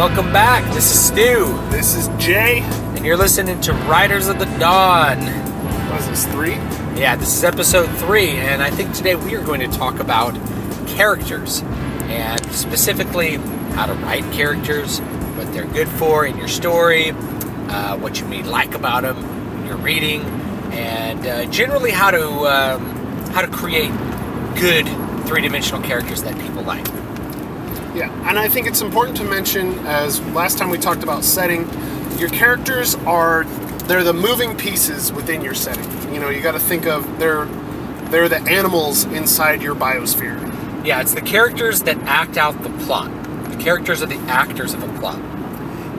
Welcome back. This is Stu. This is Jay. And you're listening to Riders of the Dawn. What is this, 3? Yeah, this is episode 3, and I think today we are going to talk about characters, and specifically how to write characters, what they're good for in your story, what you may like about them when you're reading, and generally how to create good three-dimensional characters that people like. Yeah, and I think it's important to mention, as last time we talked about setting, your characters they're the moving pieces within your setting. You know, you got to think of they're the animals inside your biosphere. Yeah, it's the characters that act out the plot. The characters are the actors of a plot.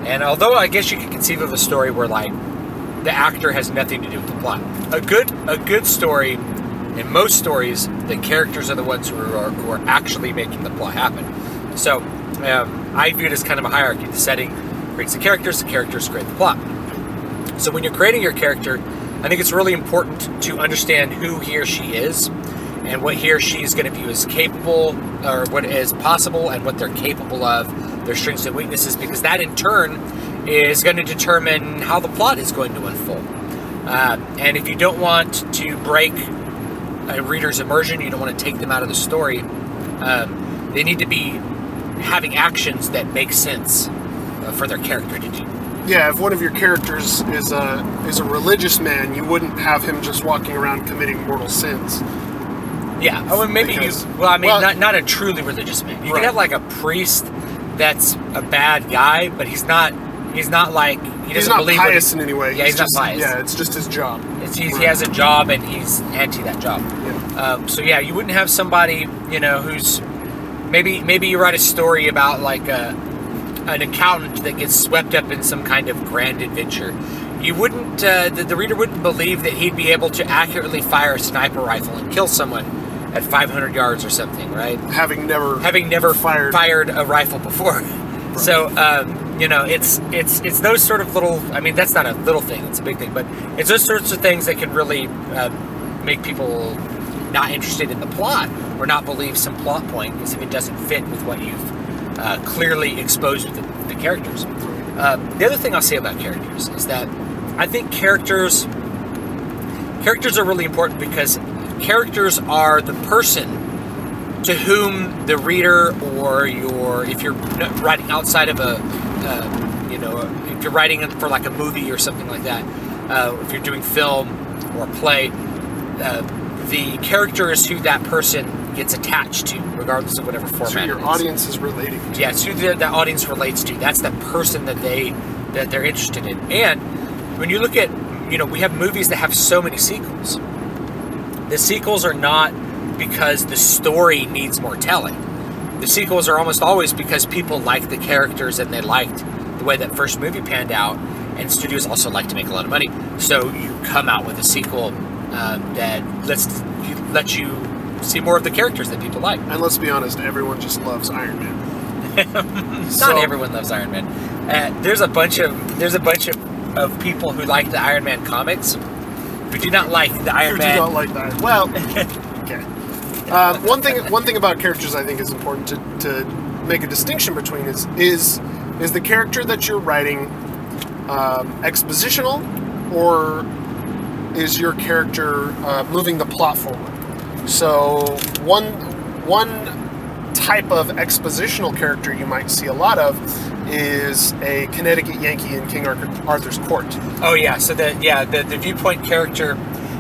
And although I guess you could conceive of a story where like the actor has nothing to do with the plot, a good story, in most stories, the characters are the ones who are actually making the plot happen. So I view it as kind of a hierarchy. The setting creates the characters create the plot. So when you're creating your character, I think it's really important to understand who he or she is and what he or she is going to view as capable, or what is possible and what they're capable of, their strengths and weaknesses, because that in turn is going to determine how the plot is going to unfold. And if you don't want to break a reader's immersion, you don't want to take them out of the story, they need to be having actions that make sense for their character to do. Yeah, if one of your characters is a religious man, you wouldn't have him just walking around committing mortal sins. Yeah, oh, maybe not a truly religious man. You could have like a priest that's a bad guy, but he's not like he's not pious in any way. Yeah, he's not pious. Yeah, it's just his job. He has a job and he's anti that job. Yeah. So yeah, you wouldn't have somebody who's maybe you write a story about like an accountant that gets swept up in some kind of grand adventure. You wouldn't the reader wouldn't believe that he'd be able to accurately fire a sniper rifle and kill someone at 500 yards or something, right? Having never fired a rifle before. Right. So it's those sort of little. I mean, that's not a little thing; it's a big thing. But it's those sorts of things that can really make people not interested in the plot or not believe some plot point, because if it doesn't fit with what you've clearly exposed with the characters. The other thing I'll say about characters is that I think characters are really important, because characters are the person to whom the reader, or if you're writing outside of if you're writing for like a movie or something like that, if you're doing film or play, the character is who that person gets attached to, regardless of whatever format. So your audience is relating to. Yeah, it's who the audience relates to. That's the person that they're interested in. And when you look at, we have movies that have so many sequels. The sequels are not because the story needs more telling. The sequels are almost always because people like the characters and they liked the way that first movie panned out, and studios also like to make a lot of money. So you come out with a sequel that lets you see more of the characters that people like. And let's be honest, everyone just loves Iron Man. Not everyone loves Iron Man. There's a bunch of people who like the Iron Man comics who do not like the Iron Man. Do not like that. Well, okay. One thing about characters I think is important to make a distinction between is the character that you're writing expositional, or is your character moving the plot forward? So one type of expositional character you might see a lot of is a Connecticut Yankee in King Arthur's court. Oh yeah, so the viewpoint character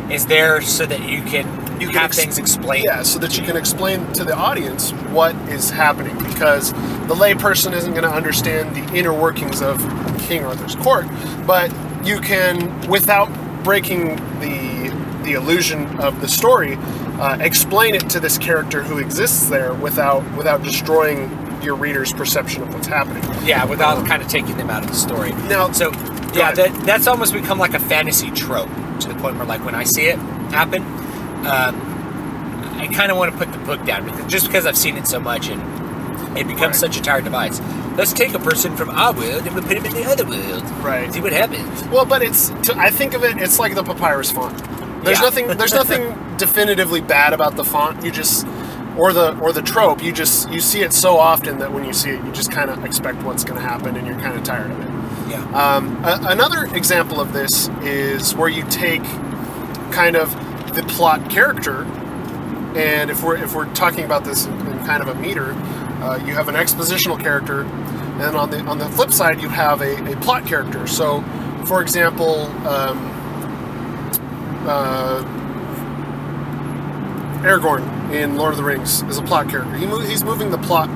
is there so that you can have things explained. Yeah, so that you can explain to the audience what is happening, because the layperson isn't going to understand the inner workings of King Arthur's court, but you can, without breaking the illusion of the story, explain it to this character who exists there without destroying your reader's perception of what's happening. Yeah, without kind of taking them out of the story. Now, so yeah, that's almost become like a fantasy trope, to the point where, like, when I see it happen, I kind of want to put the book down, because I've seen it so much, and it becomes such a tired device. Let's take a person from our world and we'll put him in the other world. Right. See what happens. Well, but I think of it's like the papyrus font. There's nothing definitively bad about the font. You just or the trope. You see it so often that when you see it, you just kind of expect what's going to happen, and you're kind of tired of it. Yeah. Another example of this is where you take kind of the plot character, and if we're talking about this in kind of a meter, you have an expositional character, and on the flip side, you have a plot character. So, for example, Aragorn in Lord of the Rings is a plot character. He's moving the plot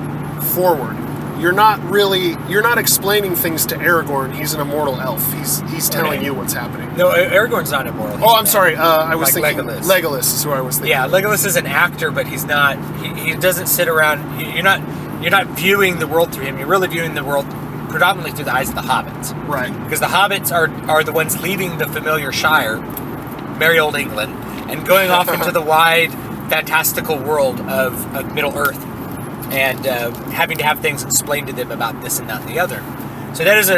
forward. You're not explaining things to Aragorn. He's an immortal elf. He's telling you what's happening. No, Aragorn's not immortal. I'm sorry. I was like thinking Legolas. Legolas is who I was thinking. Yeah, Legolas is an actor, but he's not. He doesn't sit around. You're not viewing the world through him. You're really viewing the world predominantly through the eyes of the hobbits. Right. Because the hobbits are the ones leaving the familiar Shire, merry old England, and going off into the wide, fantastical world of Middle Earth, and having to have things explained to them about this and that and the other. So that is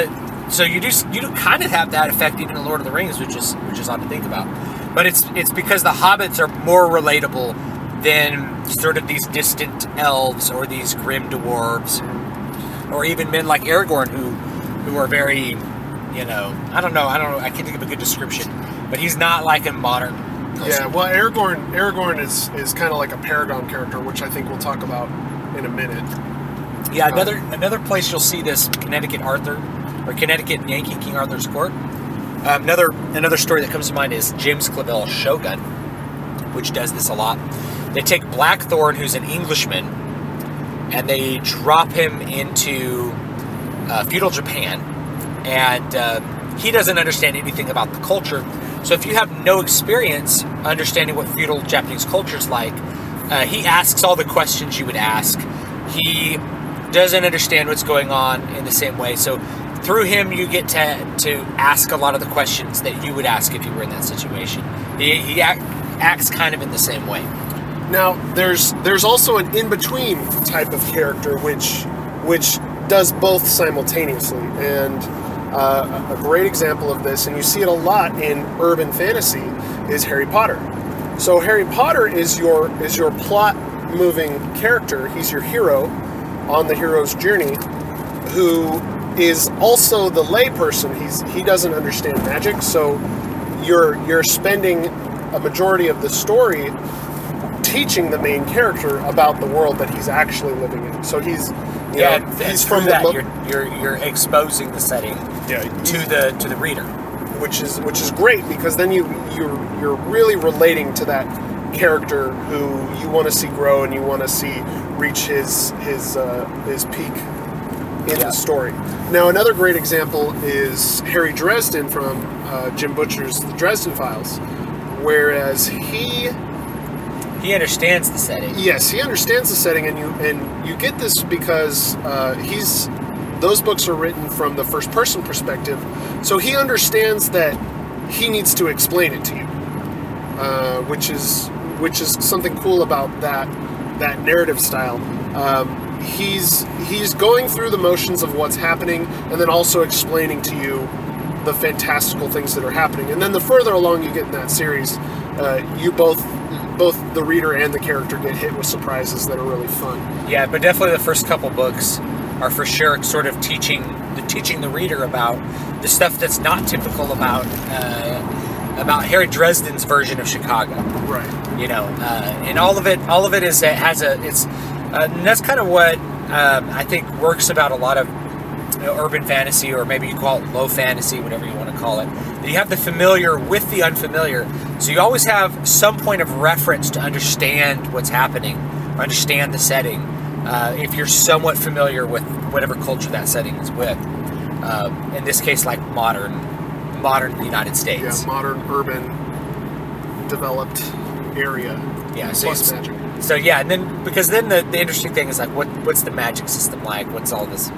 you do kind of have that effect even in Lord of the Rings, which is odd to think about. But it's because the hobbits are more relatable than sort of these distant elves or these grim dwarves, or even men like Aragorn who are very, I don't know, I can't think of a good description, but he's not like a modern person. Yeah, well, Aragorn is kind of like a paragon character, which I think we'll talk about in a minute. Yeah, another place you'll see this, Connecticut Yankee King Arthur's Court. Another story that comes to mind is James Clavell's Shogun, which does this a lot. They take Blackthorn, who's an Englishman, and they drop him into feudal Japan, and he doesn't understand anything about the culture. So if you have no experience understanding what feudal Japanese culture is like, he asks all the questions you would ask. He doesn't understand what's going on in the same way. So through him, you get to ask a lot of the questions that you would ask if you were in that situation. He acts kind of in the same way. Now, there's also an in-between type of character which does both simultaneously, and a great example of this, and you see it a lot in urban fantasy, is Harry Potter. So Harry Potter is your plot-moving character. He's your hero on the hero's journey, who is also the layperson. He doesn't understand magic, so you're spending a majority of the story teaching the main character about the world that he's actually living in. So he's from that you're exposing the setting to the reader, which is great, because then you're really relating to that character who you want to see grow and you want to see reach his peak in the story. Now, another great example is Harry Dresden from Jim Butcher's The Dresden Files, whereas he understands the setting. Yes, he understands the setting, and you get this because those books are written from the first person perspective, so he understands that he needs to explain it to you, which is something cool about that narrative style. He's going through the motions of what's happening, and then also explaining to you the fantastical things that are happening. And then the further along you get in that series, you both the reader and the character get hit with surprises that are really fun. Yeah, but definitely the first couple books are for sure sort of teaching the reader about the stuff that's not typical about Harry Dresden's version of Chicago. Right. And all of it is and that's kind of what I think works about a lot of urban fantasy, or maybe you call it low fantasy, whatever you want to call it. You have the familiar with the unfamiliar, so you always have some point of reference to understand what's happening, or understand the setting, if you're somewhat familiar with whatever culture that setting is with. In this case, like modern United States. Yeah, modern, urban, developed area. Yeah, plus magic. So yeah, and then because then the interesting thing is like what's the magic system like? What's all this?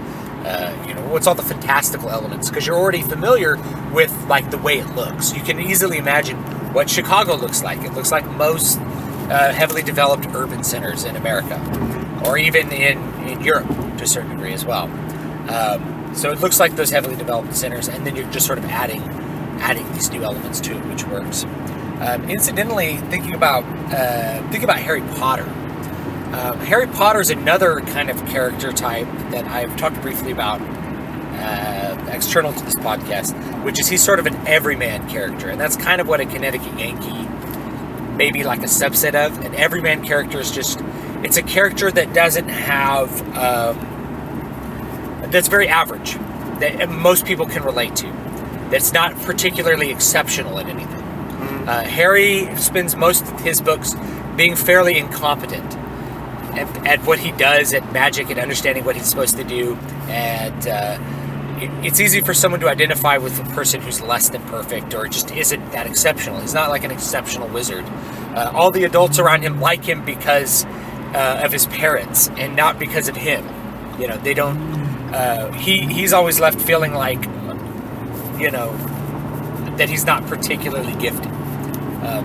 What's all the fantastical elements? Because you're already familiar with like the way it looks. You can easily imagine what Chicago looks like. It looks like most heavily developed urban centers in America, or even in Europe to a certain degree as well. So it looks like those heavily developed centers, and then you're just sort of adding these new elements to it, which works. Incidentally, thinking about Harry Potter, Harry Potter's another kind of character type that I've talked briefly about external to this podcast, which is he's sort of an everyman character, and that's kind of what a Connecticut Yankee maybe like a subset of. An everyman character is just, it's a character that doesn't have, that's very average, that most people can relate to, that's not particularly exceptional at anything. Harry spends most of his books being fairly incompetent at what he does, at magic, and understanding what he's supposed to do, and it's easy for someone to identify with a person who's less than perfect or just isn't that exceptional. He's not like an exceptional wizard. All the adults around him like him because of his parents and not because of him. You know, they don't. He's always left feeling like, you know, that he's not particularly gifted.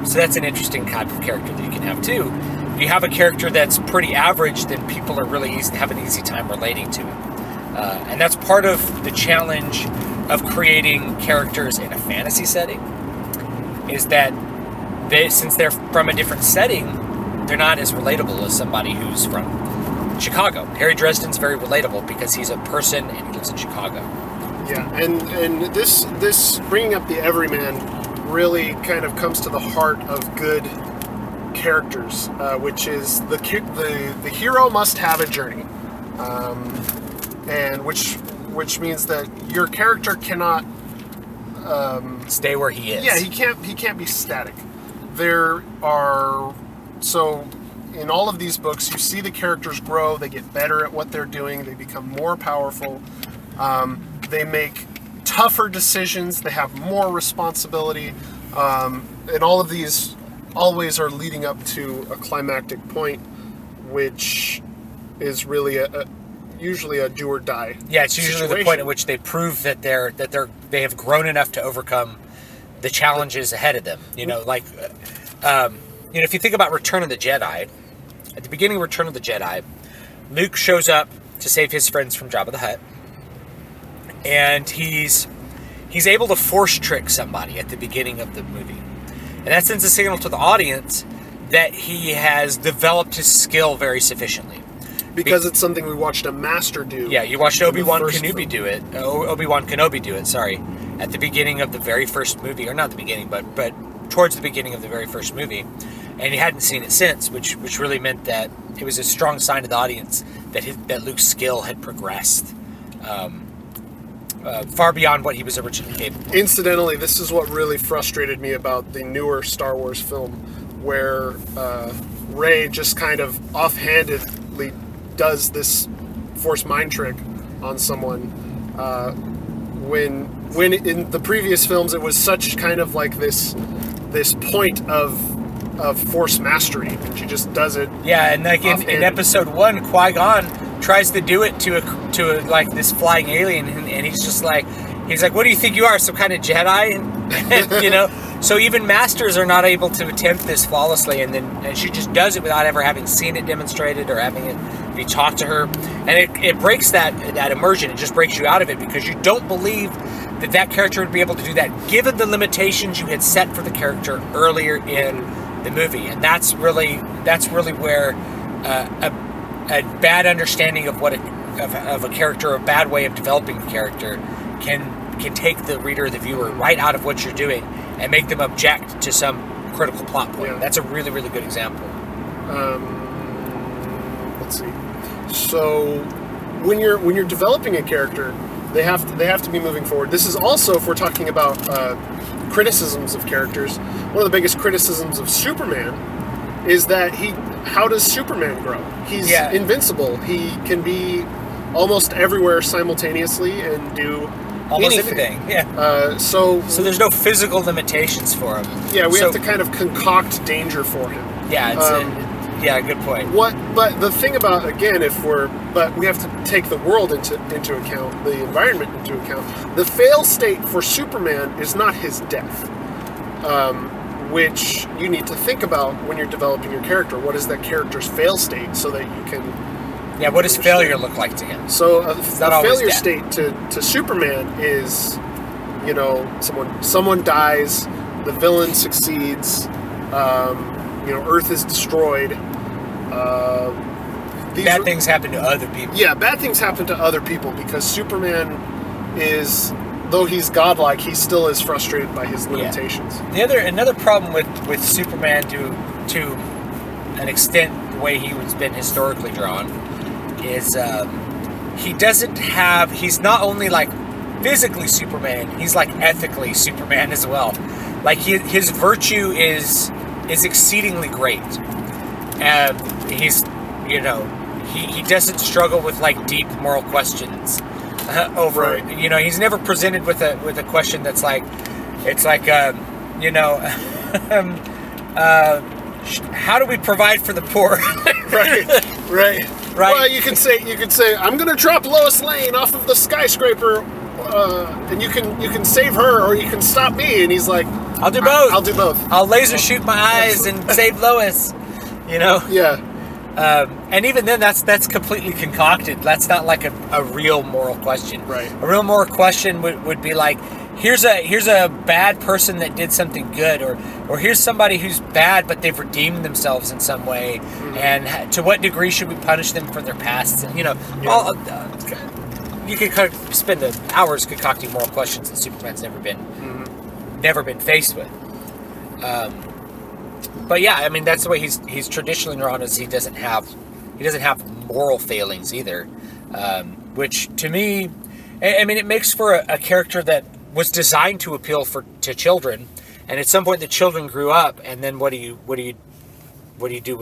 So that's an interesting type of character that you can have too. If you have a character that's pretty average, then people are really have an easy time relating to him. And that's part of the challenge of creating characters in a fantasy setting, is that since they're from a different setting, they're not as relatable as somebody who's from Chicago. Harry Dresden's very relatable because he's a person and he lives in Chicago. Yeah, and this bringing up the everyman really kind of comes to the heart of good characters, which is the hero must have a journey. And which means that your character cannot stay where he is. Yeah, he can't be static. There are, so in all of these books, you see the characters grow. They get better at what they're doing. They become more powerful. They make tougher decisions. They have more responsibility. And all of these always are leading up to a climactic point, which is really usually a do or die. Yeah, it's usually situation. the point at which they prove that they have grown enough to overcome the challenges ahead of them. You know, like if you think about Return of the Jedi, at the beginning of Return of the Jedi, Luke shows up to save his friends from Jabba the Hutt, and he's able to force trick somebody at the beginning of the movie, and that sends a signal to the audience that he has developed his skill very sufficiently. Because it's something we watched a master do. Yeah, you watched Obi-Wan Kenobi do it. Obi-Wan Kenobi do it, sorry. At the beginning of the very first movie. Or not the beginning, but towards the beginning of the very first movie. And he hadn't seen it since, which really meant that it was a strong sign to the audience that Luke's skill had progressed far beyond what he was originally capable of. Incidentally, this is what really frustrated me about the newer Star Wars film, where Rey just kind of offhandedly does this force mind trick on someone, when in the previous films it was such kind of like this point of force mastery, and she just does it. Yeah, and like in episode 1, Qui-Gon tries to do it to like this flying alien, and he's like, what do you think you are, some kind of Jedi? And you know, so even masters are not able to attempt this flawlessly, and she just does it without ever having seen it demonstrated or having it be taught to her, and it breaks that immersion. It just breaks you out of it because you don't believe that character would be able to do that, given the limitations you had set for the character earlier in the movie. And that's really where a bad understanding of of a character, a bad way of developing the character, can take the reader, the viewer, right out of what you're doing and make them object to some critical plot point. Yeah. That's a really, really good example. Let's see. So when you're developing a character, they have to be moving forward. This is also, if we're talking about criticisms of characters, one of the biggest criticisms of Superman is that how does Superman grow? He's invincible. He can be almost everywhere simultaneously and do almost anything. Yeah. So there's no physical limitations for him. Yeah, we have to kind of concoct danger for him. Yeah, yeah, good point. But the thing about, again, we have to take the world into account, the environment into account. The fail state for Superman is not his death, which you need to think about when you're developing your character. What is that character's fail state so that you can... Yeah, what does failure look like to him? So a failure state to Superman is, you know, someone dies, the villain succeeds, Earth is destroyed, bad things happen to other people. Yeah, bad things happen to other people because Superman is, though he's godlike, he still is frustrated by his limitations. Yeah. Another problem with Superman to an extent, the way he's been historically drawn, is he's not only like physically Superman, he's like ethically Superman as well. Like his virtue is exceedingly great. He's, he doesn't struggle with like deep moral questions over. Right. He's never presented with a question that's like, it's like how do we provide for the poor? Right. Well, you could say, I'm going to drop Lois Lane off of the skyscraper, and you can save her, or you can stop me. And he's like, I'll do both. I'll do both. I'll laser shoot my eyes and save Lois. Yeah. And even then, that's completely concocted. That's not like a real moral question. Right. A real moral question would be like, here's a bad person that did something good, or here's somebody who's bad but they've redeemed themselves in some way, and to what degree should we punish them for their pasts? And you could spend hours concocting moral questions that Superman's never been faced with. But yeah, I mean that's the way he's traditionally drawn, is he doesn't have moral failings either, which to me, I mean, it makes for a character that was designed to appeal to children, and at some point the children grew up, and then what do you do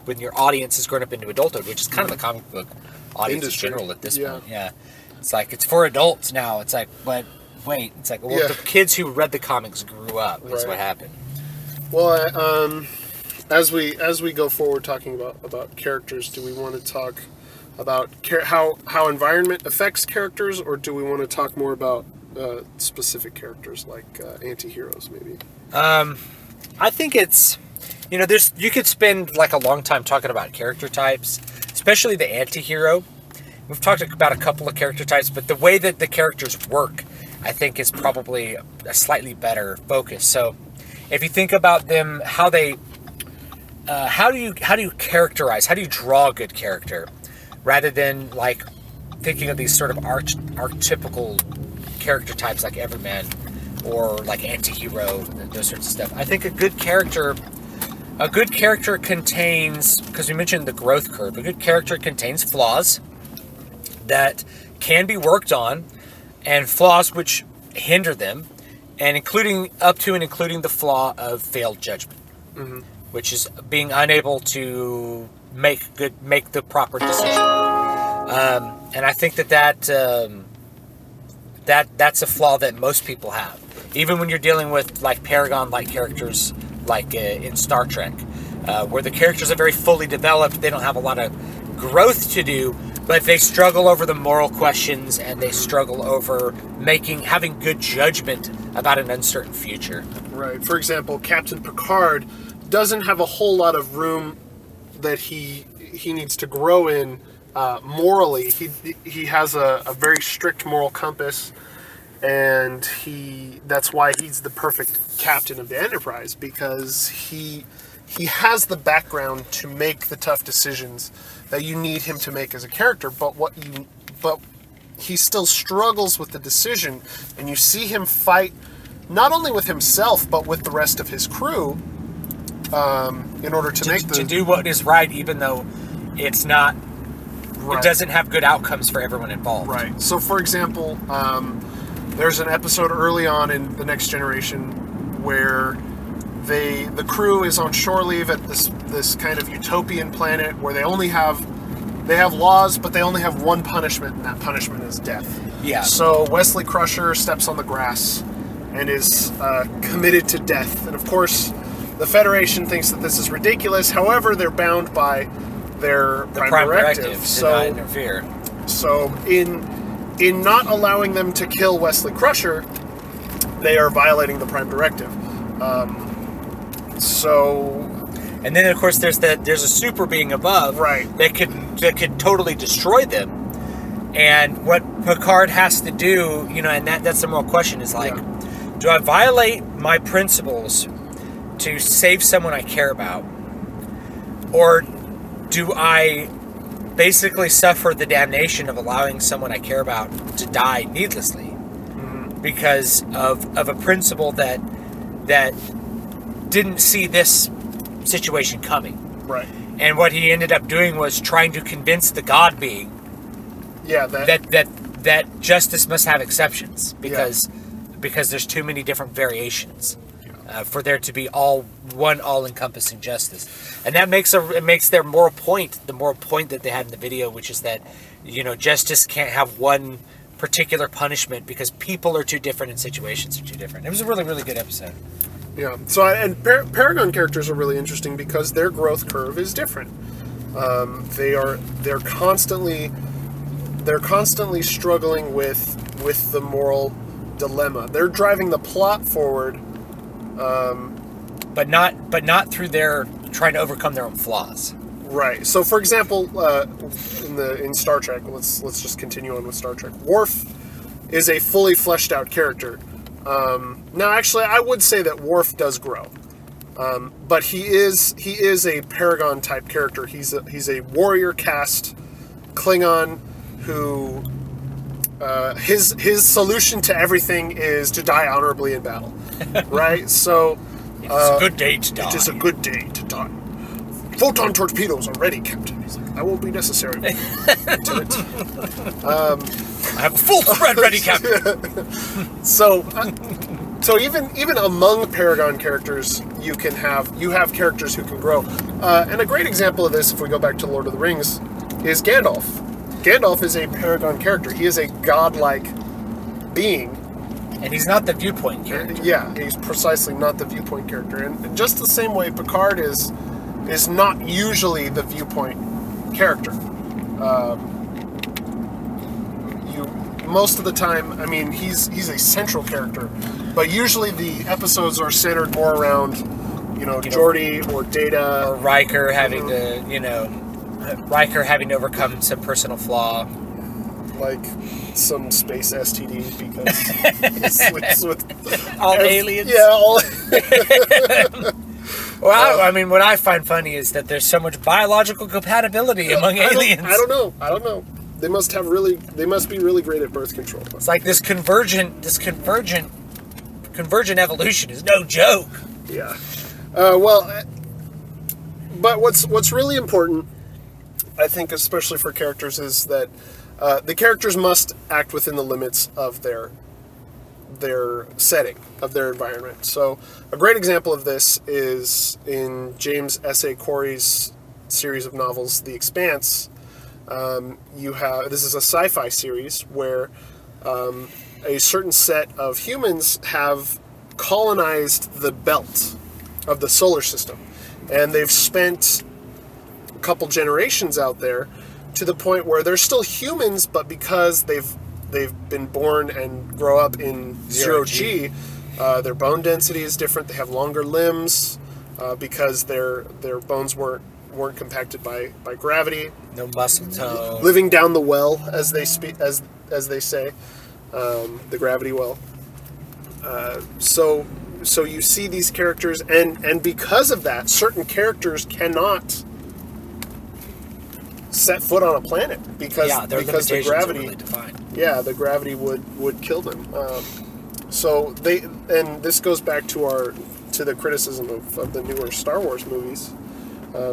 when your audience has grown up into adulthood, which is kind of the comic book audience in general at this point. Yeah, it's like it's for adults now. It's like, but wait, it's like, well, the kids who read the comics grew up. That's what happened. Well, as we go forward talking about characters, do we want to talk about how environment affects characters, or do we want to talk more about specific characters like anti-heroes maybe? I think it's, you could spend like a long time talking about character types, especially the anti-hero. We've talked about a couple of character types, but the way that the characters work, I think, is probably a slightly better focus. So if you think about them, how do you characterize, how do you draw a good character, rather than like thinking of these sort of archetypical character types like Everyman or like anti-hero, those sorts of stuff. I think a good character contains, because we mentioned the growth curve, a good character contains flaws that can be worked on, and flaws which hinder them, and including the flaw of failed judgment, which is being unable to make the proper decision. And I think that's a flaw that most people have, even when you're dealing with like Paragon-like characters, like in Star Trek, where the characters are very fully developed. They don't have a lot of growth to do, but they struggle over the moral questions, and they struggle over having good judgment about an uncertain future. Right. For example, Captain Picard doesn't have a whole lot of room that he needs to grow in morally. He has a very strict moral compass, and that's why he's the perfect captain of the Enterprise, because he has the background to make the tough decisions that you need him to make as a character, but he still struggles with the decision, and you see him fight not only with himself but with the rest of his crew in order to do what is right, even though it's not. Right. It doesn't have good outcomes for everyone involved. Right. So, for example, there's an episode early on in The Next Generation where the crew is on shore leave at this kind of utopian planet where they have laws, but they only have one punishment, and that punishment is death. Yeah. So Wesley Crusher steps on the grass and is committed to death. And of course, the Federation thinks that this is ridiculous. However, they're bound by their prime directive. So not interfere. So in not allowing them to kill Wesley Crusher, they are violating the prime directive. And then of course there's a super being above, right, that could totally destroy them. And what Picard has to do, and that's the moral question, is like, do I violate my principles to save someone I care about, or do I basically suffer the damnation of allowing someone I care about to die needlessly because of a principle that didn't see this situation coming. Right. And what he ended up doing was trying to convince the God being that justice must have exceptions because there's too many different variations for there to be all-encompassing justice. And that makes their moral point, the moral point that they had in the video, which is that, justice can't have one particular punishment because people are too different and situations are too different. It was a really, really good episode. Yeah. So, Paragon characters are really interesting because their growth curve is different. They're constantly struggling with the moral dilemma. They're driving the plot forward, but not through their trying to overcome their own flaws. Right. So, for example, in Star Trek, let's just continue on with Star Trek. Worf is a fully fleshed out character. Now, actually, I would say that Worf does grow, but he is a Paragon type character. He's a warrior caste Klingon who his solution to everything is to die honorably in battle. Right. So it's a good day to die. It is a good day to die. Photon torpedoes are ready, Captain. He's like, that won't be necessary. Lieutenant. I have a full spread ready, Captain. So even among Paragon characters, you have characters who can grow. And a great example of this, if we go back to Lord of the Rings, is Gandalf. Gandalf is a Paragon character. He is a godlike being. And he's not the viewpoint character. Yeah, he's precisely not the viewpoint character. And just the same way Picard is not usually the viewpoint character. Most of the time, I mean, he's a central character, but usually the episodes are centered more around, Geordi or Data or Riker having to, Riker having to overcome some personal flaw, like some space STD because he sleeps with all aliens. Yeah, all. Well, I mean, what I find funny is that there's so much biological compatibility among aliens. I don't know. They must be really great at birth control. It's like this convergent evolution is no joke. Yeah. But what's really important, I think, especially for characters, is that the characters must act within the limits of their setting, of their environment. So a great example of this is in James S.A. Corey's series of novels, The Expanse. This is a sci-fi series where a certain set of humans have colonized the belt of the solar system, and they've spent a couple generations out there to the point where they're still humans, but because they've been born and grow up in zero G, their bone density is different. They have longer limbs because their bones weren't compacted by gravity. No muscle tone. Living down the well, as they say, the gravity well. So you see these characters, and because of that, certain characters cannot set foot on a planet because the gravity. Really defined. Yeah, the gravity would kill them. And this goes back to the criticism of the newer Star Wars movies.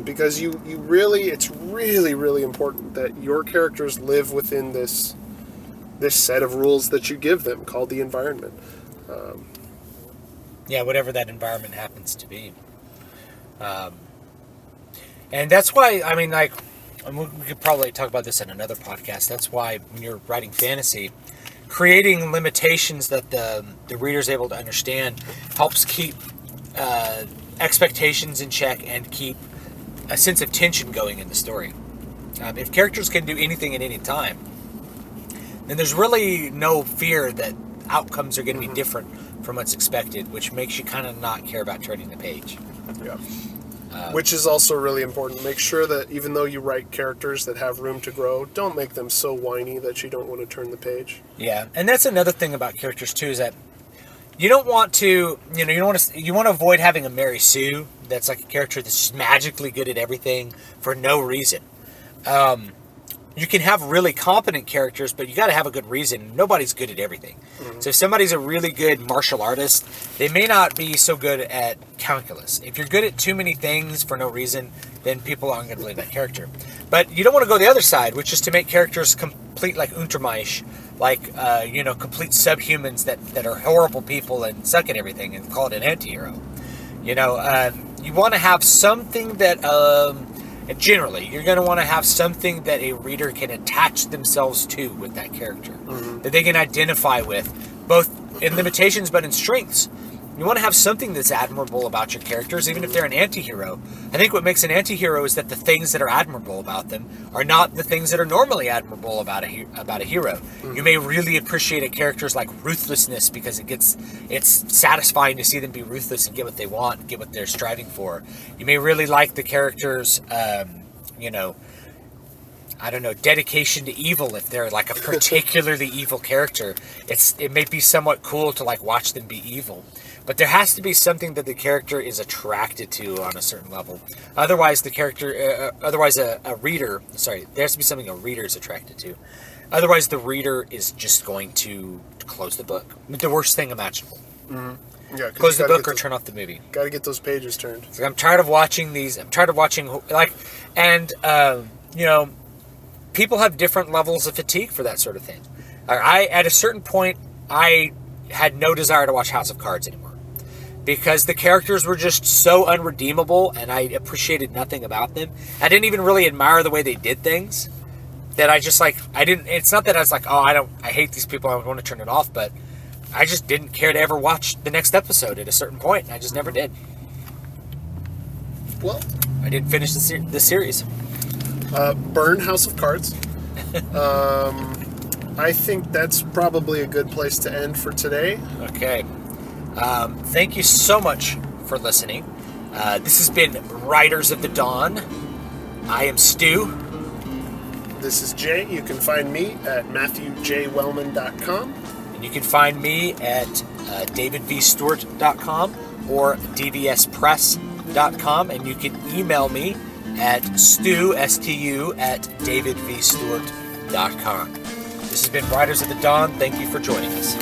Because it's really, really important that your characters live within this set of rules that you give them, called the environment. Whatever that environment happens to be. And that's why, I mean, like, we could probably talk about this in another podcast. That's why when you're writing fantasy, creating limitations that the reader's able to understand helps keep expectations in check and keep a sense of tension going in the story. If characters can do anything at any time, then there's really no fear that outcomes are going to be different from what's expected, which makes you kind of not care about turning the page. Yeah. Which is also really important. Make sure that even though you write characters that have room to grow, don't make them so whiny that you don't want to turn the page. Yeah, and that's another thing about characters too, is that you don't want to, you want to avoid having a Mary Sue that's like a character that's just magically good at everything for no reason. you can have really competent characters, but you got to have a good reason. Nobody's good at everything. So if somebody's a really good martial artist, they may not be so good at calculus. If you're good at too many things for no reason, then people aren't going to believe that character. But you don't want to go the other side, which is to make characters complete like Untermensch, like complete subhumans that are horrible people and suck at everything, and call it an anti-hero. You want to have something that generally, you're going to want to have something that a reader can attach themselves to with that character. That they can identify with, both in limitations but in strengths. You want to have something that's admirable about your characters, even if they're an anti-hero. I think what makes an anti-hero is that the things that are admirable about them are not the things that are normally admirable about a hero. You may really appreciate a character's like ruthlessness because it's satisfying to see them be ruthless and get what they want, get what they're striving for. You may really like the character's, dedication to evil if they're like a particularly evil character. It may be somewhat cool to like watch them be evil. But there has to be something that the character is attracted to on a certain level. Otherwise, there has to be something a reader is attracted to. Otherwise, the reader is just going to close the book. The worst thing imaginable. Mm-hmm. Yeah, close the book or turn off the movie. Got to get those pages turned. Like, I'm tired of watching these. People have different levels of fatigue for that sort of thing. At a certain point, I had no desire to watch House of Cards anymore. Because the characters were just so unredeemable and I appreciated nothing about them. I didn't even really admire the way they did things. That it's not that I was like, I hate these people, I want to turn it off, but I just didn't care to ever watch the next episode at a certain point. I just never did. Well, I didn't finish the series. Burn House of Cards. I think that's probably a good place to end for today. Okay. Thank you so much for listening. This has been Riders of the Dawn. I am Stu. This is Jay. You can find me at MatthewJWellman.com. And you can find me at DavidVStewart.com or DVSPress.com. And you can email me at Stu, S-T-U, at DavidVStewart.com. This has been Riders of the Dawn. Thank you for joining us.